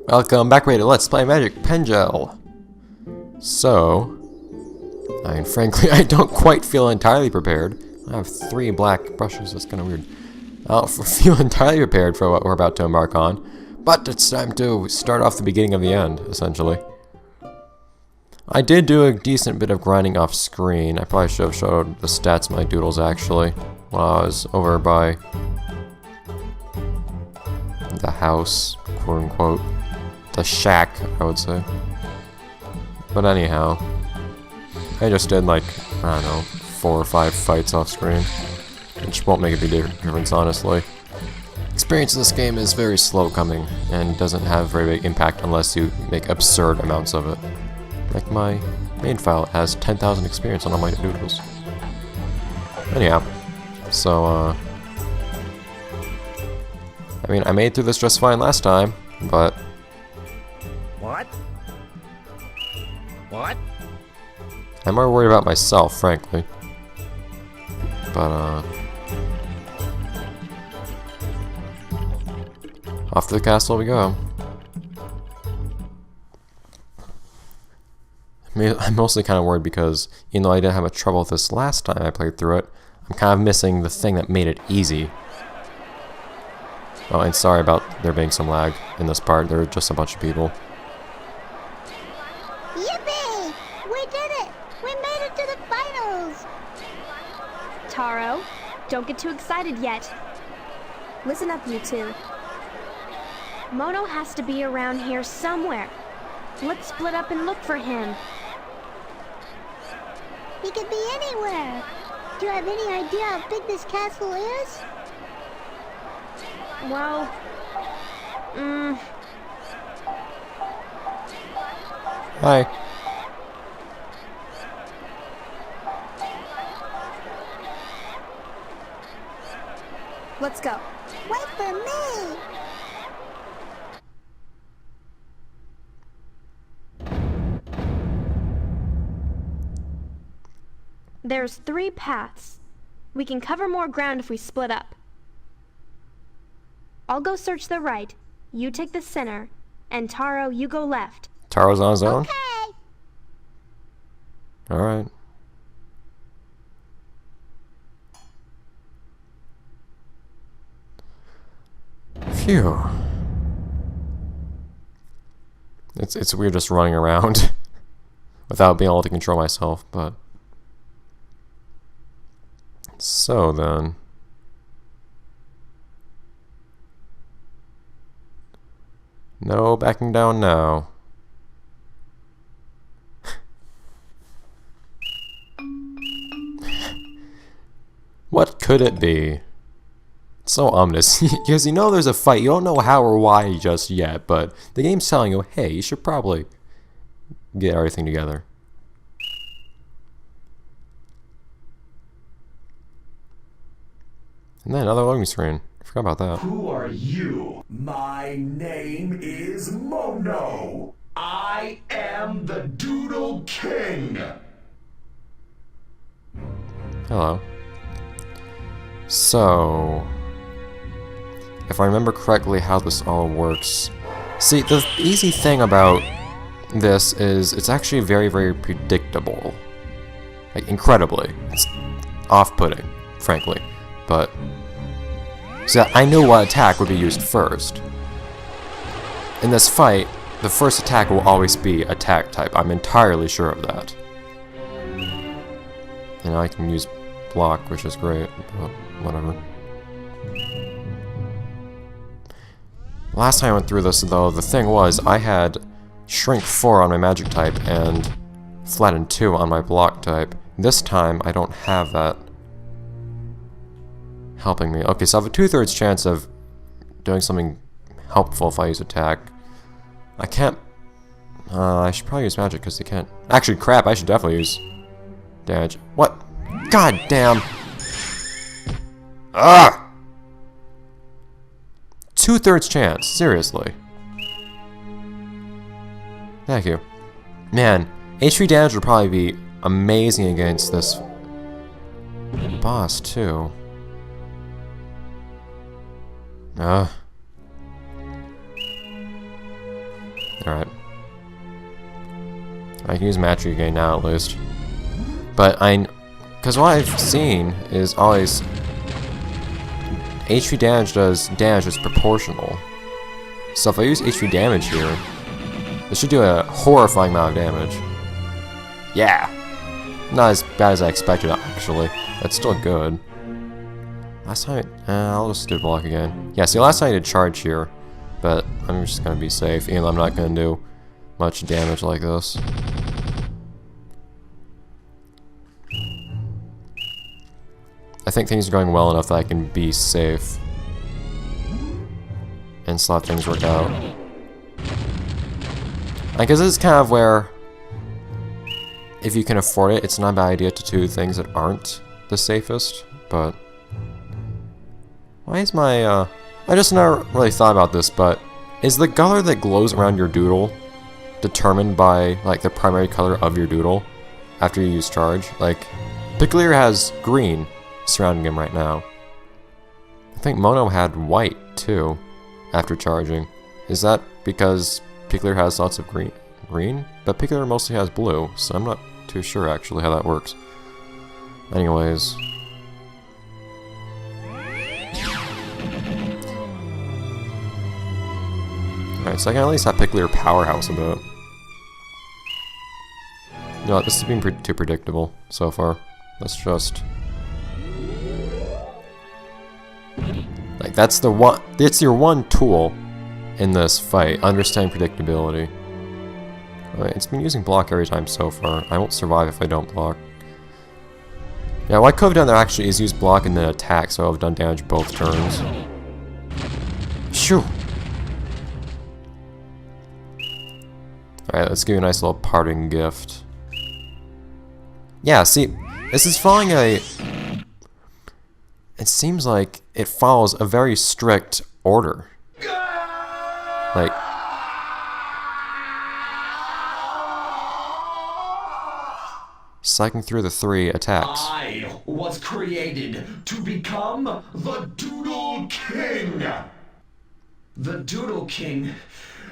Welcome back, to Let's Play Magic Pengel. So, frankly, I don't quite feel entirely prepared. I have 3 black brushes, that's kind of weird. I don't feel entirely prepared for what we're about to embark on, but it's time to start off the beginning of the end, essentially. I did do a decent bit of grinding off screen. I probably should have showed the stats of my doodles, actually, while I was over by the house, quote-unquote. The shack, I would say. But anyhow, I just did like, I don't know, 4 or 5 fights off screen, which won't make a big difference, honestly. Experience in this game is very slow coming, and doesn't have very big impact unless you make absurd amounts of it. Like my main file has 10,000 experience on all my doodles. Anyhow, so, I mean, I made through this just fine last time, but What? What? I'm more worried about myself, frankly. But, off to the castle we go. I mean, I'm mostly kind of worried because, even though I didn't have much trouble with this last time I played through it, I'm kind of missing the thing that made it easy. Oh, and sorry about there being some lag in this part. There were just a bunch of people. Yippee! We did it! We made it to the finals! Taro, don't get too excited yet. Listen up, you two. Mono has to be around here somewhere. Let's split up and look for him. He could be anywhere! Do you have any idea how big this castle is? Well, Hi. let's go. Wait for me! There's 3 paths. We can cover more ground if we split up. I'll go search the right, you take the center, and Taro, you go left. Taro's on his own? Okay! Alright. Phew. It's weird just running around without being able to control myself, but so then no backing down now. What could it be? It's so ominous, because you know there's a fight, you don't know how or why just yet, but the game's telling you, hey, you should probably get everything together. And then another loading screen. I forgot about that. Who are you? My name is Mono. I am the Doodle King. Hello. So, if I remember correctly how this all works. See, the easy thing about this is it's actually very, very predictable. Like, incredibly. It's off-putting, frankly. But, so I know what attack would be used first. In this fight, the first attack will always be attack type. I'm entirely sure of that. And I can use block, which is great, but whatever. Last time I went through this, though, the thing was, I had Shrink 4 on my magic type and Flatten 2 on my block type. This time, I don't have that helping me. Okay, so I have a 2/3 chance of doing something helpful if I use attack. I can't... I should probably use magic, because they can't... Actually, crap, I should definitely use damage. What? God damn! Ah! 2/3 chance, seriously. Thank you. Man, HP damage would probably be amazing against this boss, too. Alright. I can use Magic again now, at least. But because what I've seen is always HP damage does damage that's proportional. So if I use HP damage here, this should do a horrifying amount of damage. Yeah! Not as bad as I expected, actually. That's still good. Last time, I'll just do block again. Yeah, see, last time I did charge here, but I'm just gonna be safe, even though I'm not gonna do much damage like this. I think things are going well enough that I can be safe and still have things work out. I guess this is kind of where, if you can afford it, it's not a bad idea to do things that aren't the safest, but... Why is my, I just never really thought about this, but is the color that glows around your doodle determined by, like, the primary color of your doodle after you use charge? Like, Pengel has green surrounding him right now. I think Mono had white, too, after charging. Is that because Pengel has lots of green? But Pengel mostly has blue, so I'm not too sure, actually, how that works. Anyways... Alright, so I can at least have Pengel powerhouse a bit. You know what, this is being too predictable so far. Let's just... Like, that's the one... It's your one tool in this fight, understanding predictability. It's been using block every time so far. I won't survive if I don't block. Yeah, what I could have done there actually is use block and then attack, so I've done damage both turns. Shoo! Alright, let's give you a nice little parting gift. Yeah, see, this is following a... It seems like it follows a very strict order. Like... Cycling through the 3 attacks. I was created to become the Doodle King! The Doodle King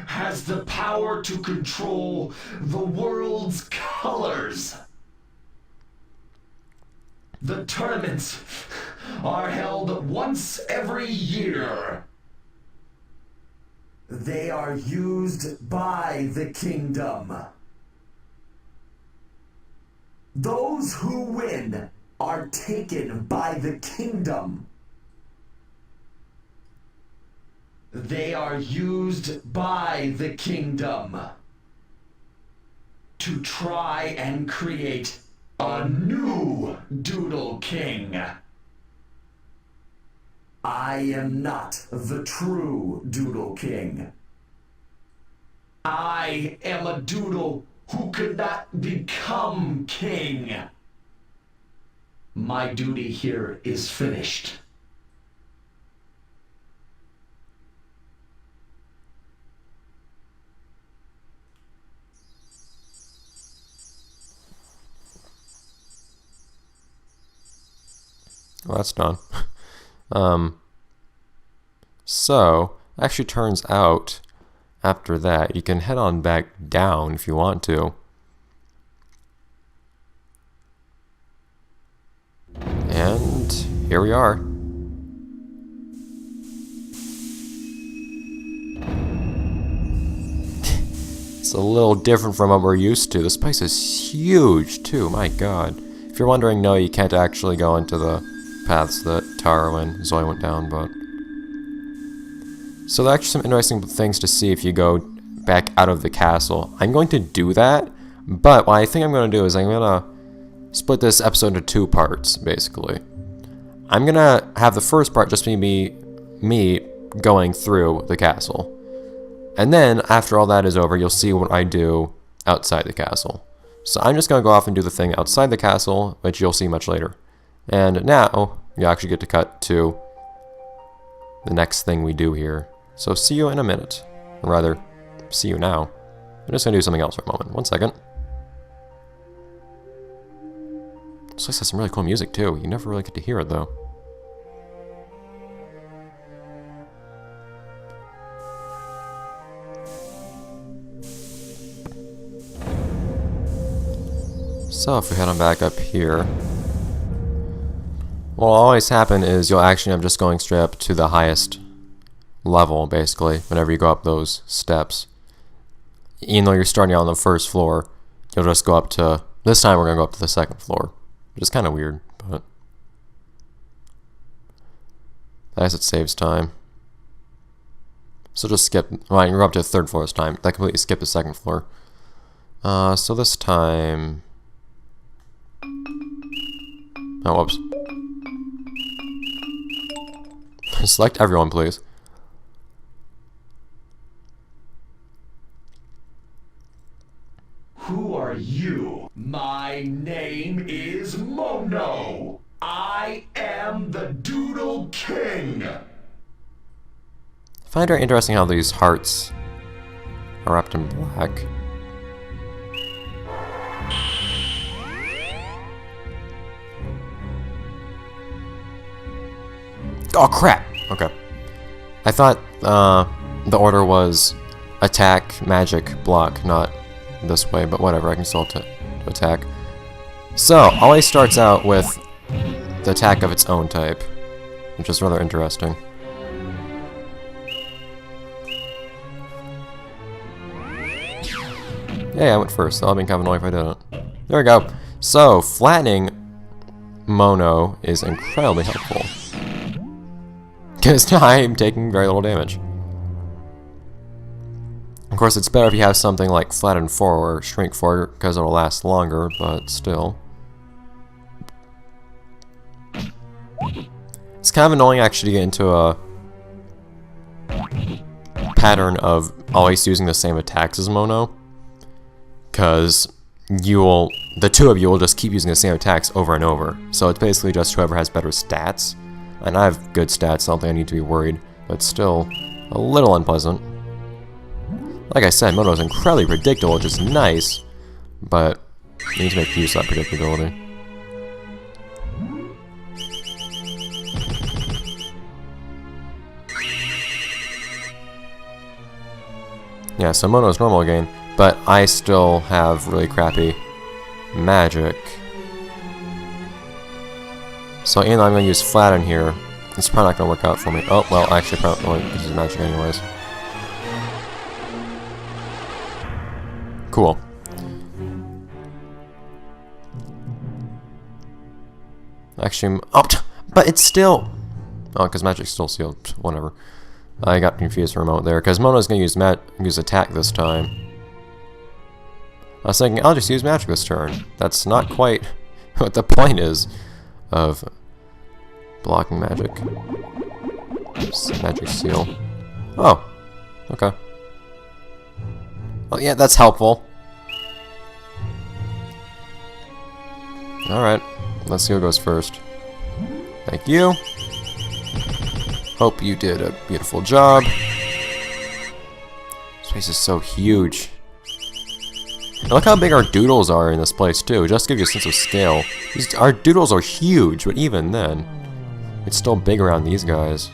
has the power to control the world's colors. The tournaments are held once every year. They are used by the kingdom. Those who win are taken by the kingdom. They are used by the kingdom to try and create a new Doodle King. I am not the true Doodle King. I am a doodle who could not become king. My duty here is finished. Well, that's done. So, actually turns out, after that, you can head on back down if you want to. And here we are. It's a little different from what we're used to. This place is huge, too, my god. If you're wondering, no, you can't actually go into the paths that Taro and Zoe went down, but... So there are actually some interesting things to see if you go back out of the castle. I'm going to do that, but what I think I'm going to do is I'm going to split this episode into 2 parts, basically. I'm going to have the first part just be me going through the castle. And then, after all that is over, you'll see what I do outside the castle. So I'm just going to go off and do the thing outside the castle, which you'll see much later. And now, you actually get to cut to the next thing we do here. So see you in a minute. Or rather, see you now. I'm just going to do something else for a moment. 1 second. This place has some really cool music too. You never really get to hear it though. So if we head on back up here, what'll always happen is you'll actually end up just going straight up to the highest level, basically, whenever you go up those steps. Even though you're starting out on the first floor, you'll just go up to, this time we're going to go up to the second floor, which is kind of weird, but I guess it saves time. So just skip, right, you're up to the third floor this time. That completely skipped the second floor. So this time, oh, whoops. Select everyone, please. Who are you? My name is Mono. I am the Doodle King. I find it interesting how these hearts are wrapped in black. Oh crap! Okay. I thought the order was attack, magic, block, not this way, but whatever, I can still attack. So, always starts out with the attack of its own type, which is rather interesting. Yeah, I went first, so I'll be kind of annoying if I didn't. There we go. So, flattening Mono is incredibly helpful, because I'm taking very little damage. Of course, it's better if you have something like Flatten 4 or Shrink 4, because it'll last longer, but still. It's kind of annoying actually to get into a pattern of always using the same attacks as Mono, because the two of you will just keep using the same attacks over and over. So it's basically just whoever has better stats. And I have good stats, so I don't think I need to be worried, but still a little unpleasant. Like I said, Mono is incredibly predictable, which is nice, but you need to make use of that predictability. Yeah, so Mono is normal again, but I still have really crappy magic. So even though I'm going to use Flatten here, it's probably not going to work out for me. Oh, well, actually, probably this is magic anyways. Cool. Actually, oh, but it's still... Oh, because magic's still sealed. Whatever. I got confused for a moment there, because Mono's going to use attack this time. I was thinking, I'll just use magic this turn. That's not quite what the point is of blocking magic. Magic seal. Oh, okay. Well, yeah, that's helpful. Alright, let's see who goes first. Thank you. Hope you did a beautiful job. This place is so huge. And look how big our doodles are in this place too, just to give you a sense of scale. Our doodles are huge, but even then, it's still big around these guys.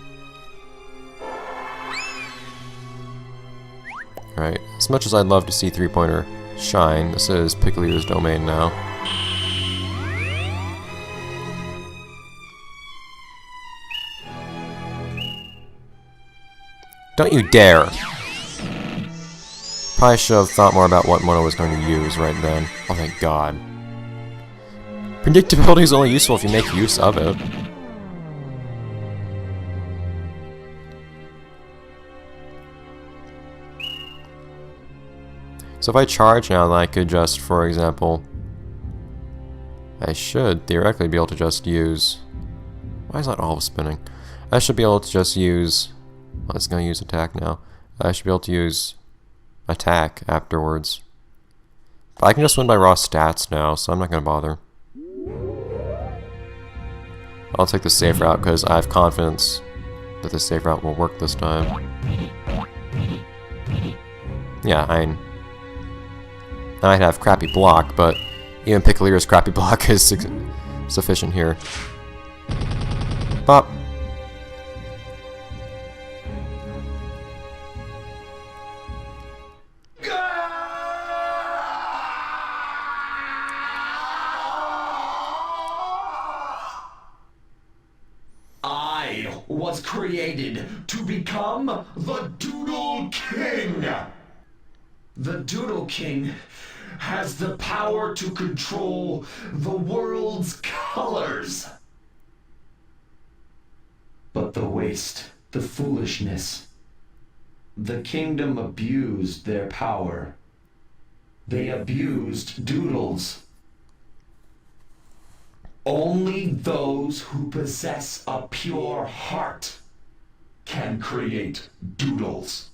Alright, as much as I'd love to see 3-pointer shine, this is Picklier's domain now. Don't you dare! Probably should have thought more about what Mono was going to use right then. Oh, thank God. Predictability is only useful if you make use of it. So if I charge now, then I could just, for example... I should theoretically be able to just use... Why is that all spinning? I should be able to just use... Well, it's going to use attack now. I should be able to use attack afterwards. But I can just win by raw stats now, so I'm not going to bother. I'll take the safe route because I have confidence that the safe route will work this time. Yeah, I might have crappy block, but even Picklier's crappy block is sufficient here. Bop. was created to become the Doodle King. The Doodle King has the power to control the world's colors. But the waste, the foolishness, the kingdom abused their power. They abused doodles. Only those who possess a pure heart can create doodles.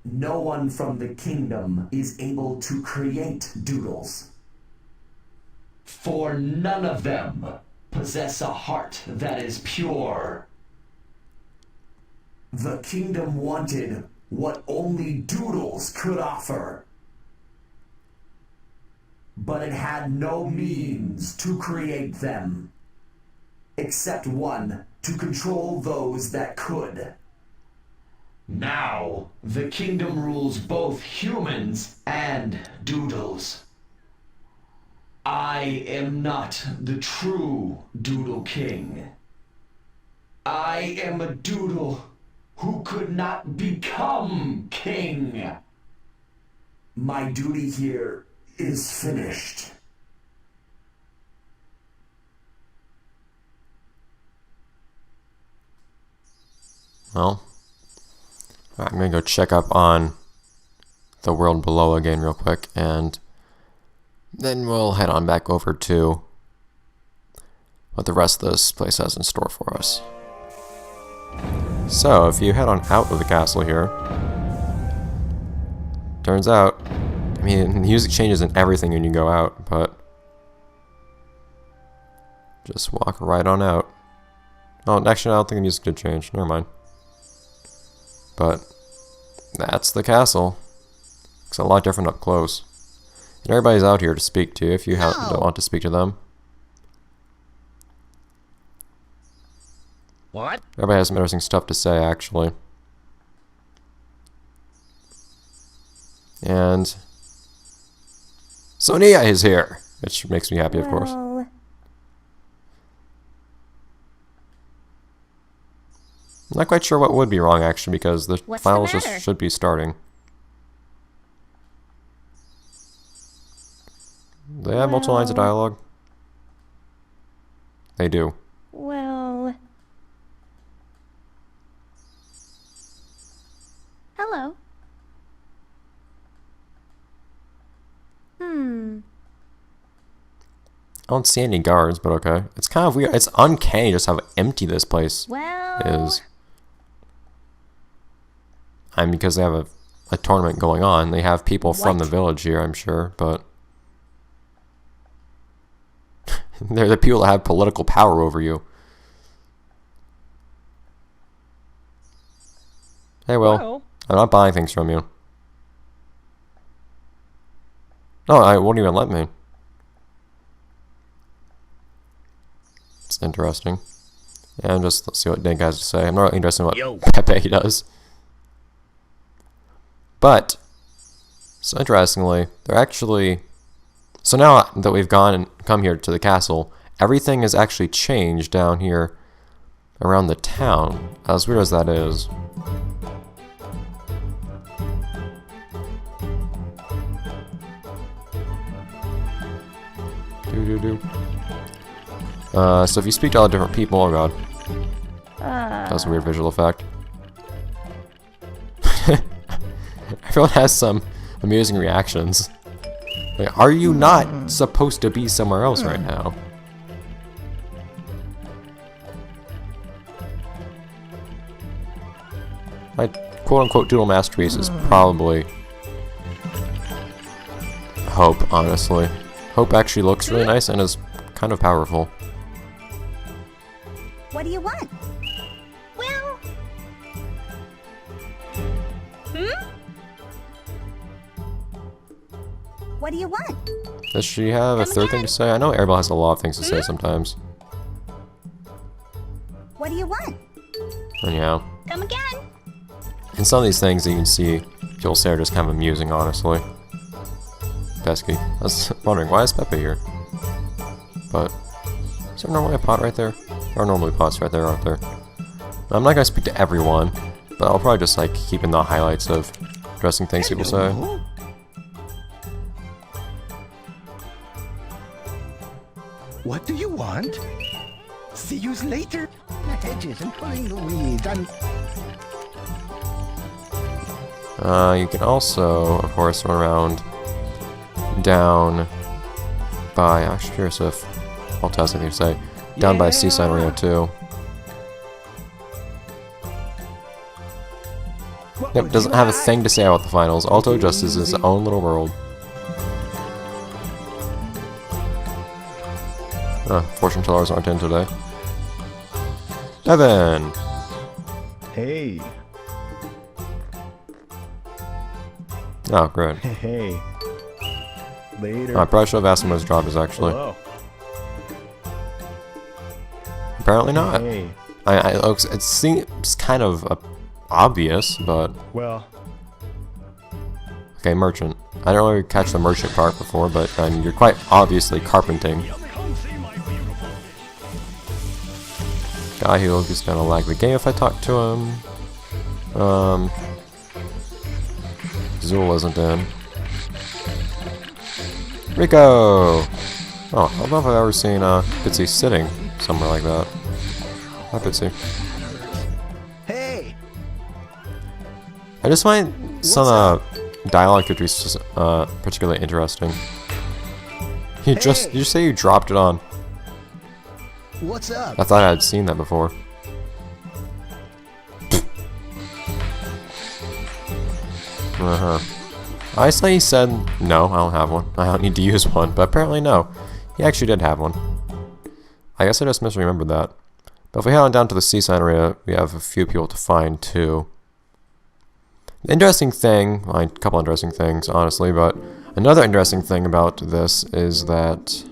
No one from the kingdom is able to create doodles. For none of them possess a heart that is pure. The kingdom wanted what only doodles could offer. But it had no means to create them, except one to control those that could. Now, the kingdom rules both humans and doodles. I am not the true Doodle King. I am a doodle who could not become king. My duty here is finished. Well, I'm gonna go check up on the world below again real quick, and then we'll head on back over to what the rest of this place has in store for us. So, if you head on out of the castle here, turns out, I mean, the music changes and everything when you go out, but just walk right on out. Oh, actually, I don't think the music did change. Never mind. But that's the castle. Looks a lot different up close. And everybody's out here to speak to if you don't want to speak to them. What? Everybody has some interesting stuff to say, actually. And Sonia is here, which makes me happy, of course. Well, I'm not quite sure what would be wrong, actually, because the What's the finals matter? just should be starting. They have multiple lines of Well- dialogue. They do. well. Hello. I don't see any guards, but okay. It's kind of weird. It's uncanny just how empty this place Well. is. I mean, because they have a tournament going on. They have people from the What? village here, I'm sure, but they're the people that have political power over you. Hey, Will. I'm not buying things from you. No, I won't even let me. It's interesting. And just let's see what Dink has to say. I'm not really interested in what Yo. Pepe does. But, so interestingly, they're actually... So now that we've gone and come here to the castle, everything has actually changed down here around the town. As weird as that is. So if you speak to all the different people, oh god. That's a weird visual effect. Everyone has some amusing reactions. Like, are you not supposed to be somewhere else right now? My quote-unquote doodle masterpiece is probably Hope, honestly. Hope actually looks really nice and is kind of powerful. What do you want? Well. What do you want? Does she have a third thing to say? I know Airball has a lot of things to say sometimes. What do you want? Anyhow. Come again. And some of these things that you can see, people say are just kind of amusing, honestly. Pesky. I was wondering, why is Pepe here? But, is there normally a pot right there? There are normally bots right there, aren't there? I'm not gonna speak to everyone, but I'll probably just like keep in the highlights of interesting things people say. What do you want? See you later. The hedges and pulling the weeds. You can also, of course, run around down by. Actually, curious if I'll test anything to say. Down by Seaside Rio too. Yep, doesn't have a thing to say about the finals. Alto just is his own little world. Fortune tellers aren't in today. Devin! Hey. Oh, great. Hey. Later. I probably should have asked him what his job is actually. Hello. Apparently not. Hey. It seems kind of obvious, but... Well. Okay, merchant. I don't really catch the merchant part before, but you're quite obviously carpenting. Guy who is gonna lag the game if I talk to him. Zool isn't in. Rico! Oh, I don't know if I've ever seen Bitsy sitting somewhere like that. Hi, Bitsy. Hey. I just find some dialogue could be particularly interesting. Did you say you dropped it on? What's up? I thought I had seen that before. I say he said, no, I don't have one. I don't need to use one, but apparently no. He actually did have one. I guess I just misremembered that. But if we head on down to the seaside area, we have a few people to find too. The interesting thing, well, a couple interesting things, honestly, but another interesting thing about this is that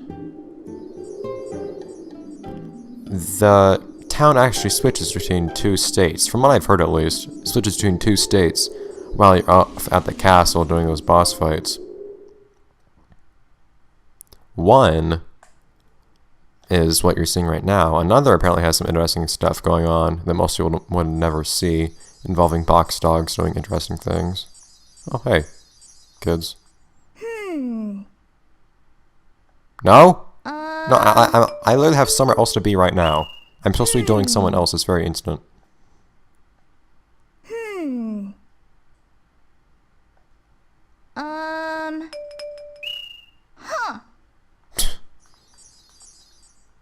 the town actually switches between two states. From what I've heard at least, it switches between two states while you're up at the castle doing those boss fights. One is what you're seeing right now. Another apparently has some interesting stuff going on that most people would never see, involving box dogs doing interesting things. Oh, hey, kids. No? No, I literally have somewhere else to be right now. I'm supposed to be doing someone else this very instant.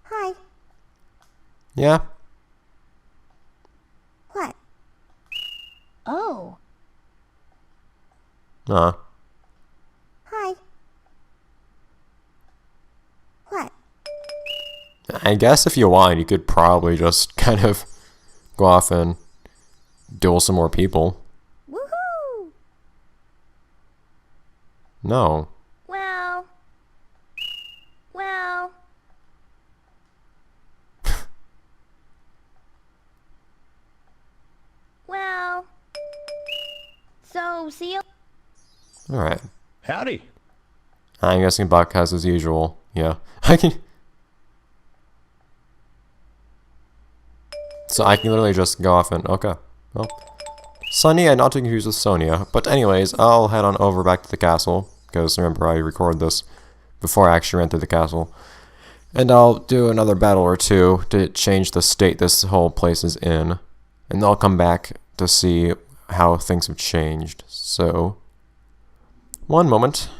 Hi. Yeah? What? Oh. Hi. What? I guess if you want, you could probably just kind of go off and duel some more people. Woohoo! No. Well. So, see you. Alright. Howdy. I'm guessing Buck has as usual. Yeah. So I can literally just go off and... Okay. Well. Sonia, not to confuse with Sonia. But anyways, I'll head on over back to the castle. Because remember, I recorded this before I actually entered the castle. And I'll do another battle or two to change the state this whole place is in. And I'll come back to see how things have changed. So, one moment.